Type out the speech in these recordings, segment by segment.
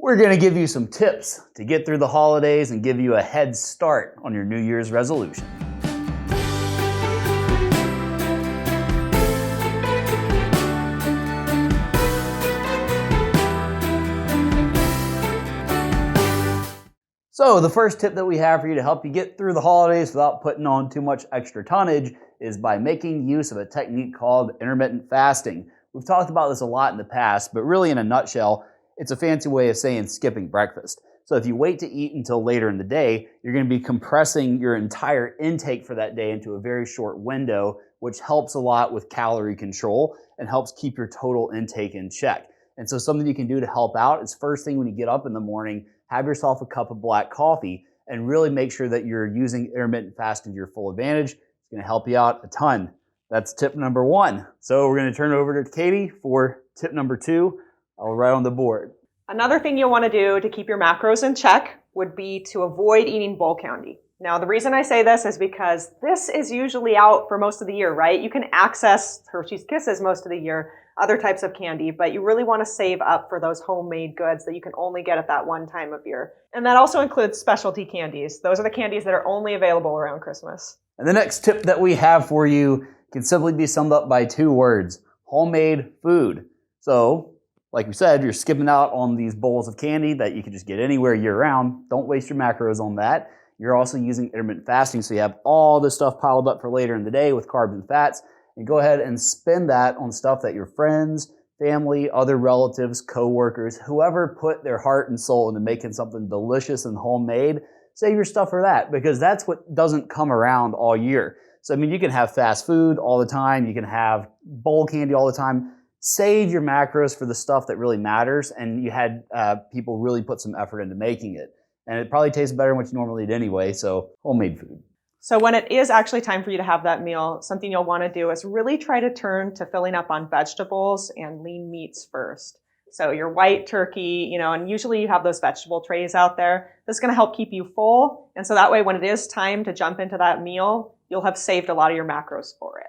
We're going to give you some tips to get through the holidays and give you a head start on your New Year's resolution. So the first tip that we have for you to help you get through the holidays without putting on too much extra tonnage is by making use of a technique called intermittent fasting. We've talked about this a lot in the past, but really in a nutshell, it's a fancy way of saying skipping breakfast. So if you wait to eat until later in the day, you're going to be compressing your entire intake for that day into a very short window, which helps a lot with calorie control and helps keep your total intake in check. And so something you can do to help out is first thing when you get up in the morning, have yourself a cup of black coffee and really make sure that you're using intermittent fasting to your full advantage. It's going to help you out a ton. That's tip number one. So we're going to turn it over to Katie for tip number two. I'll write on the board. Another thing you'll want to do to keep your macros in check would be to avoid eating bowl candy. Now, the reason I say this is because this is usually out for most of the year, right? You can access Hershey's Kisses most of the year, other types of candy, but you really want to save up for those homemade goods that you can only get at that one time of year. And that also includes specialty candies. Those are the candies that are only available around Christmas. And the next tip that we have for you can simply be summed up by two words: homemade food. So, like we said, you're skipping out on these bowls of candy that you can just get anywhere year-round. Don't waste your macros on that. You're also using intermittent fasting, so you have all this stuff piled up for later in the day with carbs and fats. And go ahead and spend that on stuff that your friends, family, other relatives, coworkers, whoever put their heart and soul into making something delicious and homemade, save your stuff for that, because that's what doesn't come around all year. So, I mean, you can have fast food all the time. You can have bowl candy all the time. Save your macros for the stuff that really matters, and you had people really put some effort into making it. And it probably tastes better than what you normally eat anyway, so homemade food. So when it is actually time for you to have that meal, something you'll want to do is really try to turn to filling up on vegetables and lean meats first. So your white turkey, and usually you have those vegetable trays out there. This is going to help keep you full. And so that way, when it is time to jump into that meal, you'll have saved a lot of your macros for it.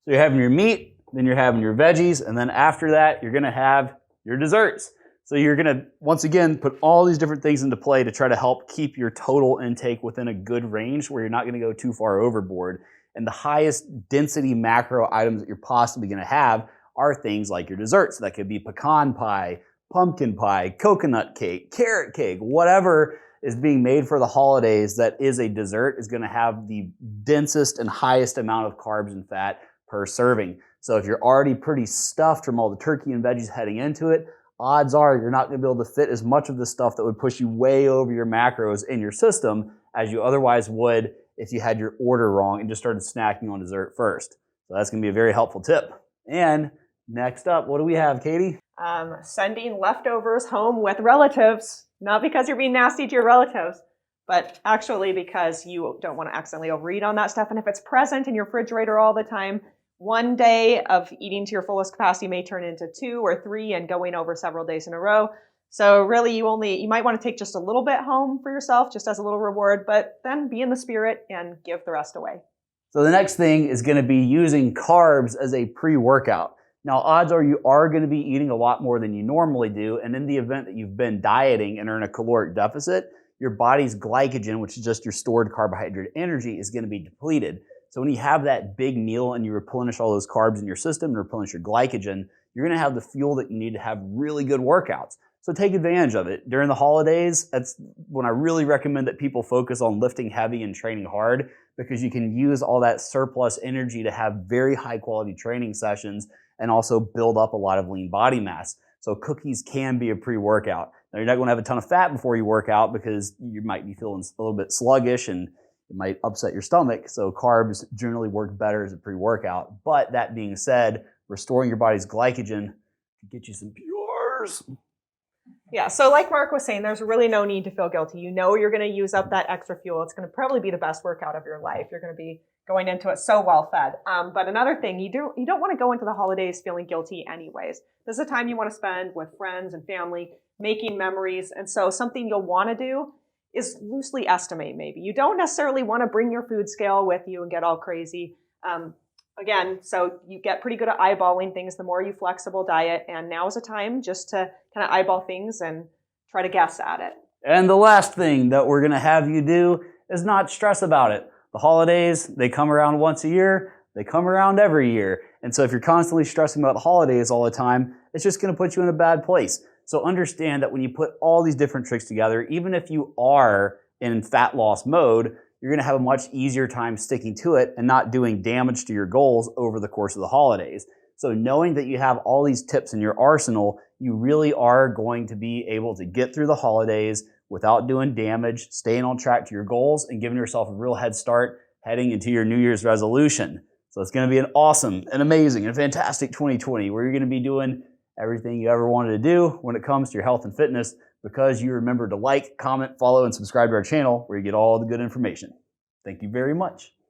So you're having your meat, then you're having your veggies, and then after that, you're going to have your desserts. So you're going to, once again, put all these different things into play to try to help keep your total intake within a good range where you're not going to go too far overboard. And the highest density macro items that you're possibly going to have are things like your desserts. That could be pecan pie, pumpkin pie, coconut cake, carrot cake, whatever is being made for the holidays that is a dessert is going to have the densest and highest amount of carbs and fat per serving. So if you're already pretty stuffed from all the turkey and veggies heading into it, odds are you're not going to be able to fit as much of the stuff that would push you way over your macros in your system as you otherwise would if you had your order wrong and just started snacking on dessert first. So that's going to be a very helpful tip. And next up, what do we have, Katie? Sending leftovers home with relatives, not because you're being nasty to your relatives, but actually because you don't want to accidentally overeat on that stuff. And if it's present in your refrigerator all the time, one day of eating to your fullest capacity may turn into 2 or 3 and going over several days in a row. So really you might want to take just a little bit home for yourself, just as a little reward, but then be in the spirit and give the rest away. So the next thing is going to be using carbs as a pre-workout. Now, odds are you are going to be eating a lot more than you normally do. And in the event that you've been dieting and are in a caloric deficit, your body's glycogen, which is just your stored carbohydrate energy, is going to be depleted. So when you have that big meal and you replenish all those carbs in your system and replenish your glycogen, you're going to have the fuel that you need to have really good workouts. So take advantage of it. During the holidays, that's when I really recommend that people focus on lifting heavy and training hard, because you can use all that surplus energy to have very high quality training sessions and also build up a lot of lean body mass. So cookies can be a pre-workout. Now you're not going to have a ton of fat before you work out because you might be feeling a little bit sluggish and it might upset your stomach, so carbs generally work better as a pre-workout. But that being said, restoring your body's glycogen can get you some PRs. Yeah, so like Mark was saying, there's really no need to feel guilty. You know you're going to use up that extra fuel. It's going to probably be the best workout of your life. You're going to be going into it so well fed. But another thing, you don't want to go into the holidays feeling guilty anyways. This is a time you want to spend with friends and family, making memories. And so something you'll want to do is loosely estimate maybe. You don't necessarily want to bring your food scale with you and get all crazy. Again, so you get pretty good at eyeballing things the more you flexible diet. And now is a time just to kind of eyeball things and try to guess at it. And the last thing that we're going to have you do is not stress about it. The holidays, they come around once a year. They come around every year. And so if you're constantly stressing about the holidays all the time, it's just going to put you in a bad place. So understand that when you put all these different tricks together, even if you are in fat loss mode, you're going to have a much easier time sticking to it and not doing damage to your goals over the course of the holidays. So knowing that you have all these tips in your arsenal, you really are going to be able to get through the holidays without doing damage, staying on track to your goals, and giving yourself a real head start heading into your New Year's resolution. So it's going to be an awesome and amazing and fantastic 2020 where you're going to be doing everything you ever wanted to do when it comes to your health and fitness, because you remember to like, comment, follow, and subscribe to our channel where you get all the good information. Thank you very much.